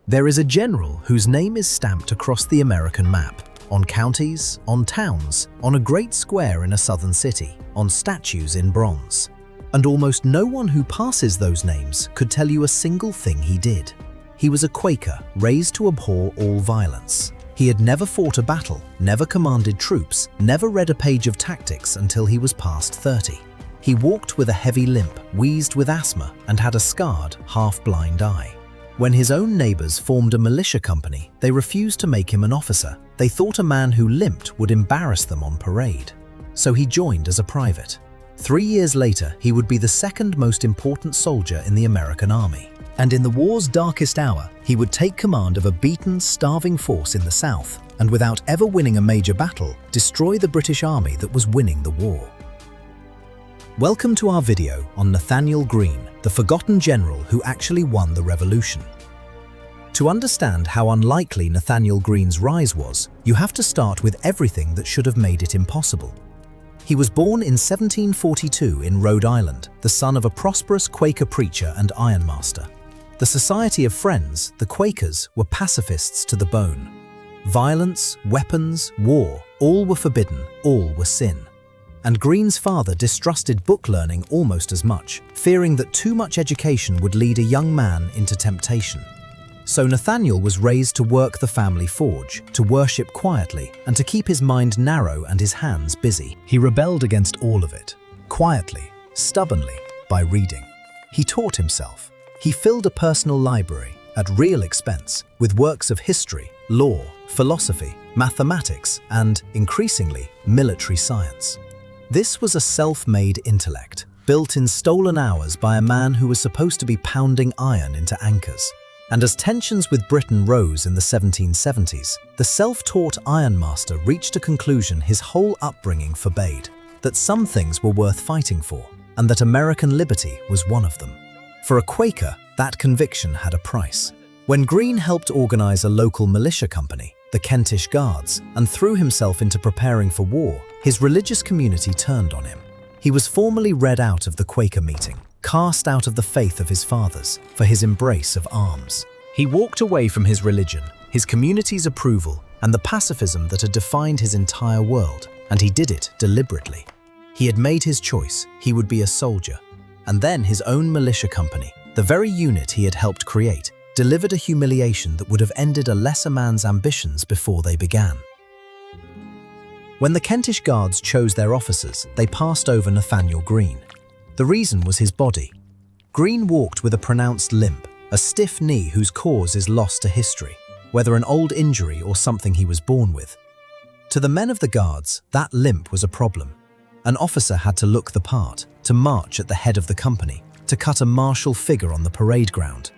There is a general whose name is stamped across the American map, on counties, on towns, on a great square in a southern city, on statues in bronze. And almost no one who passes those names could tell you a single thing he did. He was a Quaker, raised to abhor all violence. He had never fought a battle, never commanded troops, never read a page of tactics until he was past 30. He walked with a heavy limp, wheezed with asthma, and had a scarred, half-blind eye. When his own neighbors formed a militia company, they refused to make him an officer. They thought a man who limped would embarrass them on parade. So he joined as a private. 3 years later, he would be the second most important soldier in the American Army. And in the war's darkest hour, he would take command of a beaten, starving force in the South, and without ever winning a major battle, destroy the British Army that was winning the war. Welcome to our video on Nathanael Greene, the forgotten general who actually won the revolution. To understand how unlikely Nathanael Greene's rise was, you have to start with everything that should have made it impossible. He was born in 1742 in Rhode Island, the son of a prosperous Quaker preacher and ironmaster. The Society of Friends, the Quakers, were pacifists to the bone. Violence, weapons, war, all were forbidden, all were sin. And Greene's father distrusted book learning almost as much, fearing that too much education would lead a young man into temptation. So Nathanael was raised to work the family forge, to worship quietly, and to keep his mind narrow and his hands busy. He rebelled against all of it, quietly, stubbornly, by reading. He taught himself. He filled a personal library, at real expense, with works of history, law, philosophy, mathematics, and, increasingly, military science. This was a self-made intellect, built in stolen hours by a man who was supposed to be pounding iron into anchors. And as tensions with Britain rose in the 1770s, the self-taught ironmaster reached a conclusion his whole upbringing forbade, that some things were worth fighting for, and that American liberty was one of them. For a Quaker, that conviction had a price. When Greene helped organize a local militia company, the Kentish Guards, and threw himself into preparing for war, his religious community turned on him. He was formally read out of the Quaker meeting, cast out of the faith of his fathers, for his embrace of arms. He walked away from his religion, his community's approval, and the pacifism that had defined his entire world, and he did it deliberately. He had made his choice. He would be a soldier. And then his own militia company, the very unit he had helped create, delivered a humiliation that would have ended a lesser man's ambitions before they began. When the Kentish Guards chose their officers, they passed over Nathanael Greene. The reason was his body. Greene walked with a pronounced limp, a stiff knee whose cause is lost to history, whether an old injury or something he was born with. To the men of the Guards, that limp was a problem. An officer had to look the part, to march at the head of the company, to cut a martial figure on the parade ground.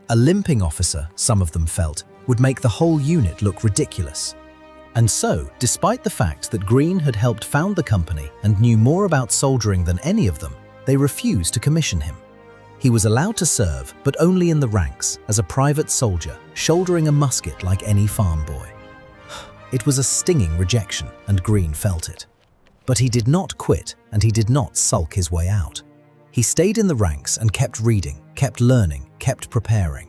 A limping officer, some of them felt, would make the whole unit look ridiculous. And so, despite the fact that Greene had helped found the company and knew more about soldiering than any of them, they refused to commission him. He was allowed to serve, but only in the ranks, as a private soldier, shouldering a musket like any farm boy. It was a stinging rejection, and Greene felt it. But he did not quit, and he did not sulk his way out. He stayed in the ranks and kept reading, kept learning, kept preparing.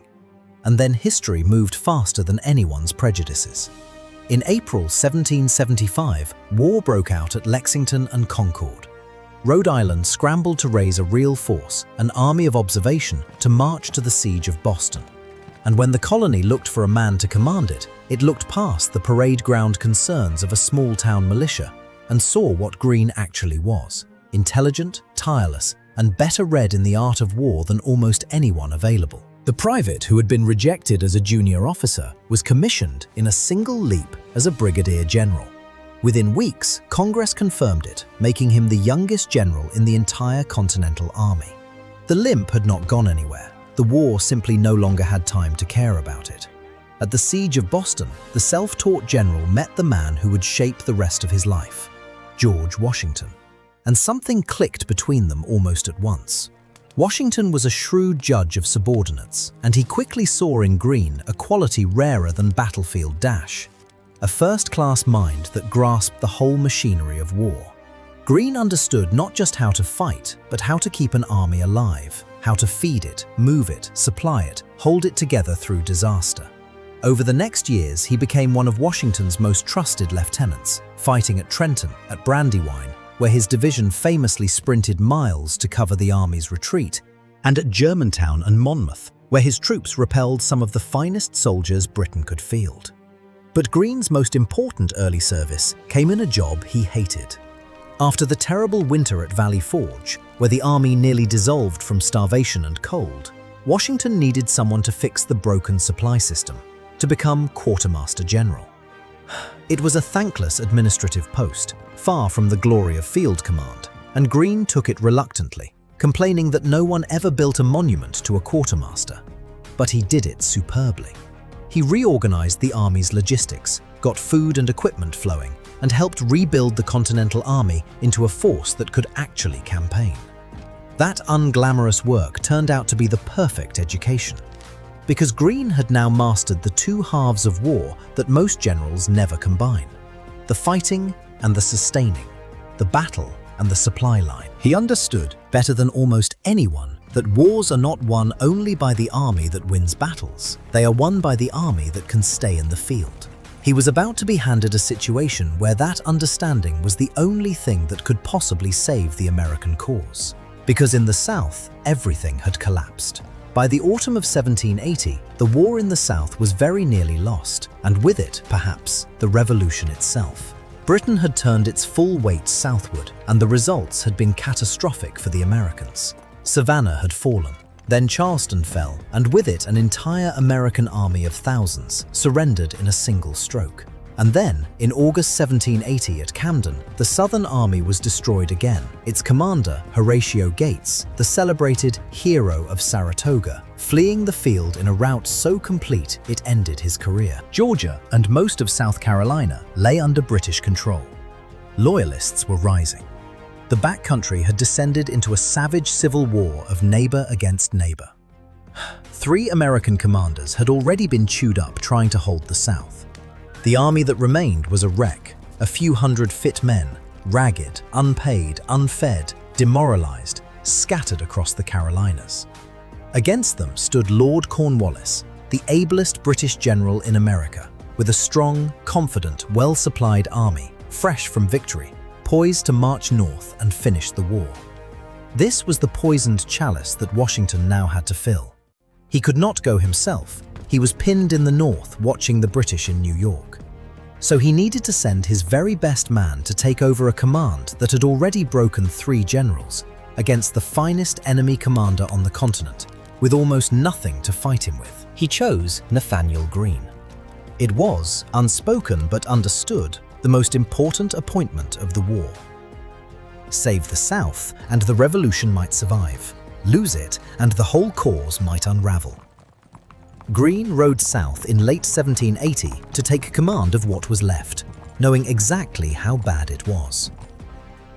And then history moved faster than anyone's prejudices. In April 1775, war broke out at Lexington and Concord. Rhode Island scrambled to raise a real force, an army of observation, to march to the siege of Boston. And when the colony looked for a man to command it, it looked past the parade ground concerns of a small-town militia and saw what Greene actually was: intelligent, tireless, and better read in the art of war than almost anyone available. The private who had been rejected as a junior officer was commissioned in a single leap as a brigadier general. Within weeks, Congress confirmed it, making him the youngest general in the entire Continental Army. The limp had not gone anywhere. The war simply no longer had time to care about it. At the siege of Boston, the self-taught general met the man who would shape the rest of his life, George Washington. And something clicked between them almost at once. Washington was a shrewd judge of subordinates, and he quickly saw in Greene a quality rarer than battlefield dash. A first-class mind that grasped the whole machinery of war. Greene understood not just how to fight, but how to keep an army alive, how to feed it, move it, supply it, hold it together through disaster. Over the next years, he became one of Washington's most trusted lieutenants, fighting at Trenton, at Brandywine, where his division famously sprinted miles to cover the Army's retreat, and at Germantown and Monmouth, where his troops repelled some of the finest soldiers Britain could field. But Greene's most important early service came in a job he hated. After the terrible winter at Valley Forge, where the Army nearly dissolved from starvation and cold, Washington needed someone to fix the broken supply system, to become Quartermaster General. It was a thankless administrative post, far from the glory of field command, and Greene took it reluctantly, complaining that no one ever built a monument to a quartermaster. But he did it superbly. He reorganized the Army's logistics, got food and equipment flowing, and helped rebuild the Continental Army into a force that could actually campaign. That unglamorous work turned out to be the perfect education, because Greene had now mastered the two halves of war that most generals never combine: the fighting and the sustaining, the battle and the supply line. He understood, better than almost anyone, that wars are not won only by the army that wins battles. They are won by the army that can stay in the field. He was about to be handed a situation where that understanding was the only thing that could possibly save the American cause. Because in the South, everything had collapsed. By the autumn of 1780, the war in the South was very nearly lost, and with it, perhaps, the revolution itself. Britain had turned its full weight southward, and the results had been catastrophic for the Americans. Savannah had fallen, then Charleston fell, and with it an entire American army of thousands surrendered in a single stroke. And then, in August 1780 at Camden, the Southern Army was destroyed again, its commander, Horatio Gates, the celebrated hero of Saratoga, fleeing the field in a rout so complete it ended his career. Georgia and most of South Carolina lay under British control. Loyalists were rising. The backcountry had descended into a savage civil war of neighbor against neighbor. 3 American commanders had already been chewed up trying to hold the South. The army that remained was a wreck, a few hundred fit men, ragged, unpaid, unfed, demoralized, scattered across the Carolinas. Against them stood Lord Cornwallis, the ablest British general in America, with a strong, confident, well-supplied army, fresh from victory, poised to march north and finish the war. This was the poisoned chalice that Washington now had to fill. He could not go himself. He was pinned in the north watching the British in New York. So he needed to send his very best man to take over a command that had already broken 3 generals against the finest enemy commander on the continent, with almost nothing to fight him with. He chose Nathanael Greene. It was, unspoken but understood, the most important appointment of the war. Save the South, and the revolution might survive. Lose it, and the whole cause might unravel. Greene rode south in late 1780 to take command of what was left, knowing exactly how bad it was.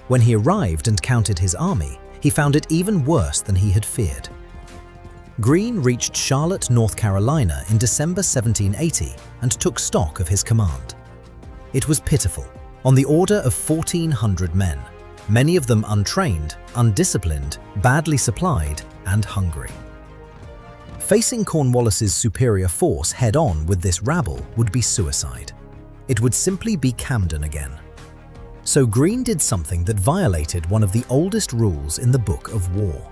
When he arrived and counted his army, he found it even worse than he had feared. Greene reached Charlotte, North Carolina in December 1780 and took stock of his command. It was pitiful, on the order of 1,400 men, many of them untrained, undisciplined, badly supplied, and hungry. Facing Cornwallis's superior force head-on with this rabble would be suicide. It would simply be Camden again. So Greene did something that violated one of the oldest rules in the Book of War.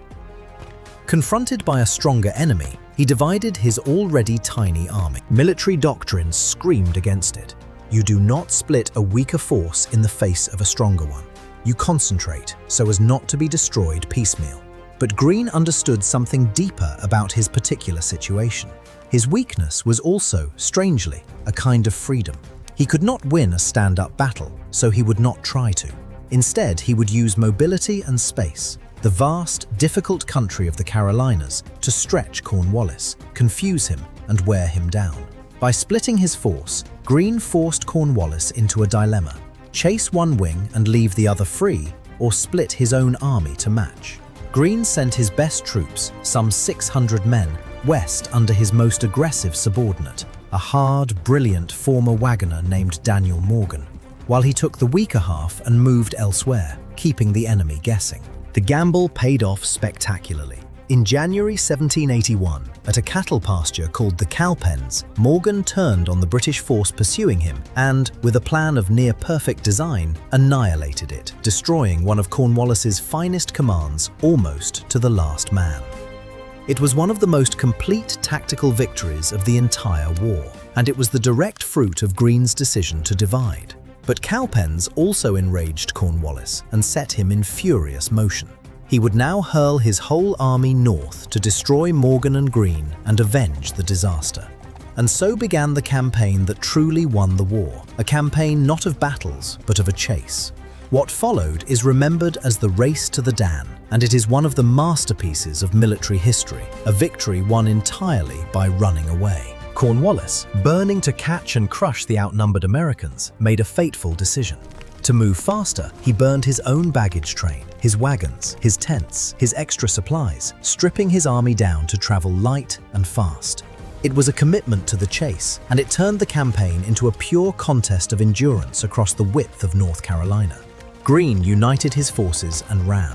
Confronted by a stronger enemy, he divided his already tiny army. Military doctrine screamed against it. You do not split a weaker force in the face of a stronger one. You concentrate so as not to be destroyed piecemeal. But Greene understood something deeper about his particular situation. His weakness was also, strangely, a kind of freedom. He could not win a stand-up battle, so he would not try to. Instead, he would use mobility and space, the vast, difficult country of the Carolinas, to stretch Cornwallis, confuse him, and wear him down. By splitting his force, Greene forced Cornwallis into a dilemma: chase one wing and leave the other free, or split his own army to match. Greene sent his best troops, some 600 men, west under his most aggressive subordinate, a hard, brilliant former wagoner named Daniel Morgan, while he took the weaker half and moved elsewhere, keeping the enemy guessing. The gamble paid off spectacularly. In January 1781, at a cattle pasture called the Cowpens, Morgan turned on the British force pursuing him and, with a plan of near-perfect design, annihilated it, destroying one of Cornwallis's finest commands almost to the last man. It was one of the most complete tactical victories of the entire war, and it was the direct fruit of Greene's decision to divide. But Cowpens also enraged Cornwallis and set him in furious motion. He would now hurl his whole army north to destroy Morgan and Greene and avenge the disaster. And so began the campaign that truly won the war, a campaign not of battles, but of a chase. What followed is remembered as the Race to the Dan, and it is one of the masterpieces of military history, a victory won entirely by running away. Cornwallis, burning to catch and crush the outnumbered Americans, made a fateful decision. To move faster, he burned his own baggage train, his wagons, his tents, his extra supplies, stripping his army down to travel light and fast. It was a commitment to the chase, and it turned the campaign into a pure contest of endurance across the width of North Carolina. Greene united his forces and ran.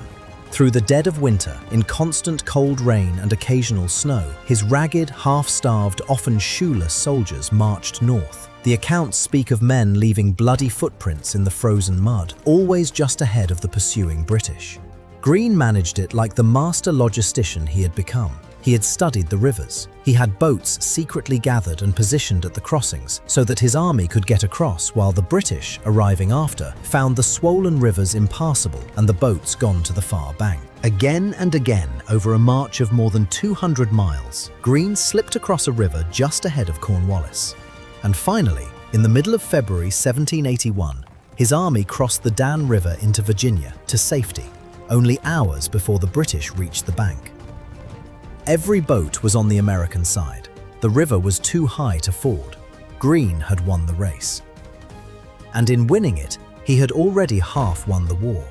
Through the dead of winter, in constant cold rain and occasional snow, his ragged, half-starved, often shoeless soldiers marched north. The accounts speak of men leaving bloody footprints in the frozen mud, always just ahead of the pursuing British. Greene managed it like the master logistician he had become. He had studied the rivers. He had boats secretly gathered and positioned at the crossings so that his army could get across, while the British, arriving after, found the swollen rivers impassable and the boats gone to the far bank. Again and again, over a march of more than 200 miles, Greene slipped across a river just ahead of Cornwallis. And finally, in the middle of February 1781, his army crossed the Dan River into Virginia to safety, only hours before the British reached the bank. Every boat was on the American side. The river was too high to ford. Greene had won the race. And in winning it, he had already half won the war,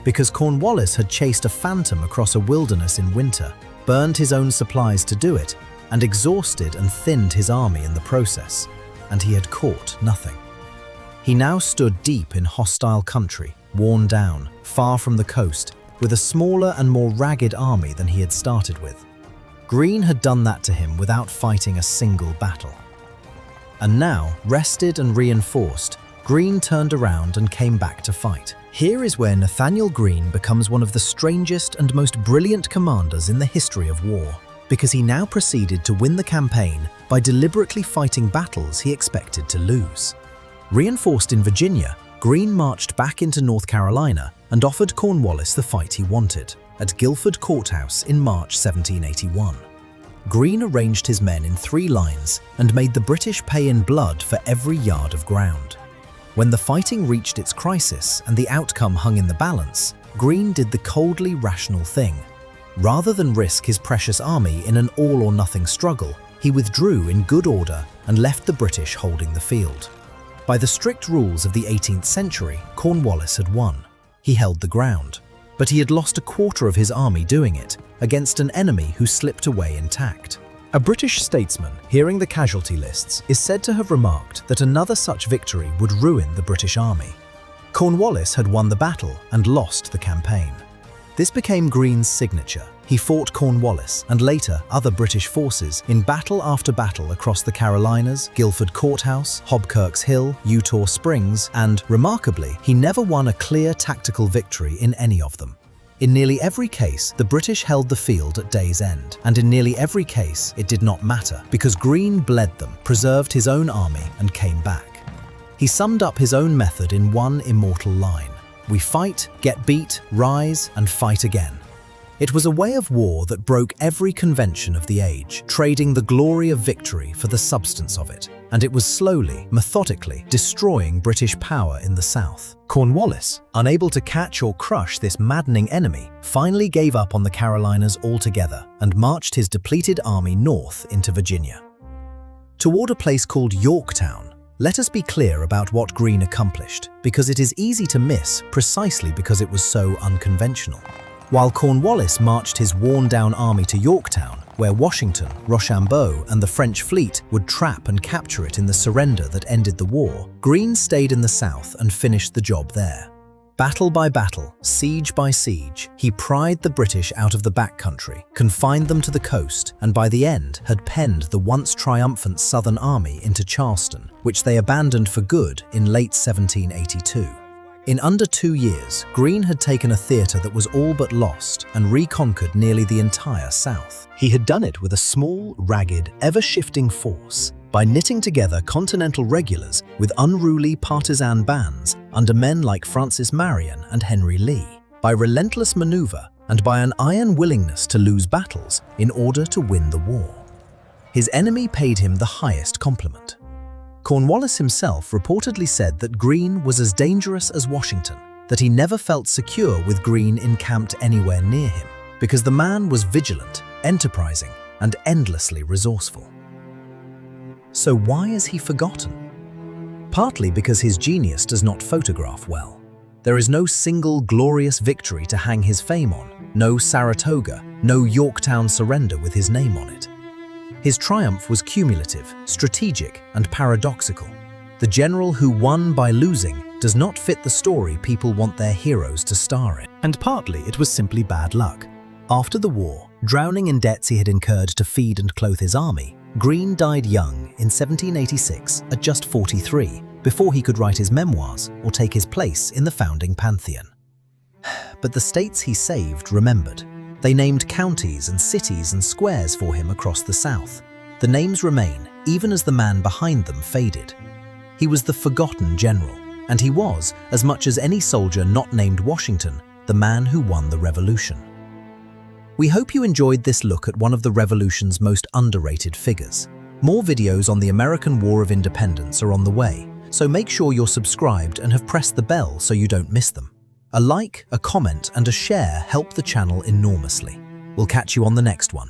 because Cornwallis had chased a phantom across a wilderness in winter, burned his own supplies to do it, and exhausted and thinned his army in the process. And he had caught nothing. He now stood deep in hostile country, worn down, far from the coast, with a smaller and more ragged army than he had started with. Greene had done that to him without fighting a single battle. And now, rested and reinforced, Greene turned around and came back to fight. Here is where Nathanael Greene becomes one of the strangest and most brilliant commanders in the history of war, because he now proceeded to win the campaign by deliberately fighting battles he expected to lose. Reinforced in Virginia, Greene marched back into North Carolina and offered Cornwallis the fight he wanted, at Guilford Courthouse in March 1781. Greene arranged his men in 3 lines and made the British pay in blood for every yard of ground. When the fighting reached its crisis and the outcome hung in the balance, Greene did the coldly rational thing. Rather than risk his precious army in an all-or-nothing struggle, he withdrew in good order and left the British holding the field. By the strict rules of the 18th century, Cornwallis had won. He held the ground, but he had lost a quarter of his army doing it, against an enemy who slipped away intact. A British statesman, hearing the casualty lists, is said to have remarked that another such victory would ruin the British army. Cornwallis had won the battle and lost the campaign. This became Greene's signature. He fought Cornwallis and later other British forces in battle after battle across the Carolinas, Guilford Courthouse, Hobkirk's Hill, Eutaw Springs, and, remarkably, he never won a clear tactical victory in any of them. In nearly every case, the British held the field at day's end, and in nearly every case, it did not matter, because Greene bled them, preserved his own army, and came back. He summed up his own method in one immortal line: "We fight, get beat, rise, and fight again." It was a way of war that broke every convention of the age, trading the glory of victory for the substance of it, and it was slowly, methodically, destroying British power in the South. Cornwallis, unable to catch or crush this maddening enemy, finally gave up on the Carolinas altogether and marched his depleted army north into Virginia. Toward a place called Yorktown. Let us be clear about what Greene accomplished, because it is easy to miss precisely because it was so unconventional. While Cornwallis marched his worn-down army to Yorktown, where Washington, Rochambeau, and the French fleet would trap and capture it in the surrender that ended the war, Greene stayed in the South and finished the job there. Battle by battle, siege by siege, he pried the British out of the backcountry, confined them to the coast, and by the end had penned the once triumphant Southern Army into Charleston, which they abandoned for good in late 1782. In under 2 years, Greene had taken a theatre that was all but lost and reconquered nearly the entire South. He had done it with a small, ragged, ever-shifting force, by knitting together Continental regulars with unruly partisan bands under men like Francis Marion and Henry Lee, by relentless maneuver and by an iron willingness to lose battles in order to win the war. His enemy paid him the highest compliment. Cornwallis himself reportedly said that Greene was as dangerous as Washington, that he never felt secure with Greene encamped anywhere near him, because the man was vigilant, enterprising, and endlessly resourceful. So why is he forgotten? Partly because his genius does not photograph well. There is no single glorious victory to hang his fame on, no Saratoga, no Yorktown surrender with his name on it. His triumph was cumulative, strategic, and paradoxical. The general who won by losing does not fit the story people want their heroes to star in. And partly it was simply bad luck. After the war, drowning in debts he had incurred to feed and clothe his army, Greene died young in 1786 at just 43, before he could write his memoirs or take his place in the founding pantheon. But the states he saved remembered. They named counties and cities and squares for him across the South. The names remain, even as the man behind them faded. He was the forgotten general, and he was, as much as any soldier not named Washington, the man who won the revolution. We hope you enjoyed this look at one of the Revolution's most underrated figures. More videos on the American War of Independence are on the way, so make sure you're subscribed and have pressed the bell so you don't miss them. A like, a comment, and a share help the channel enormously. We'll catch you on the next one.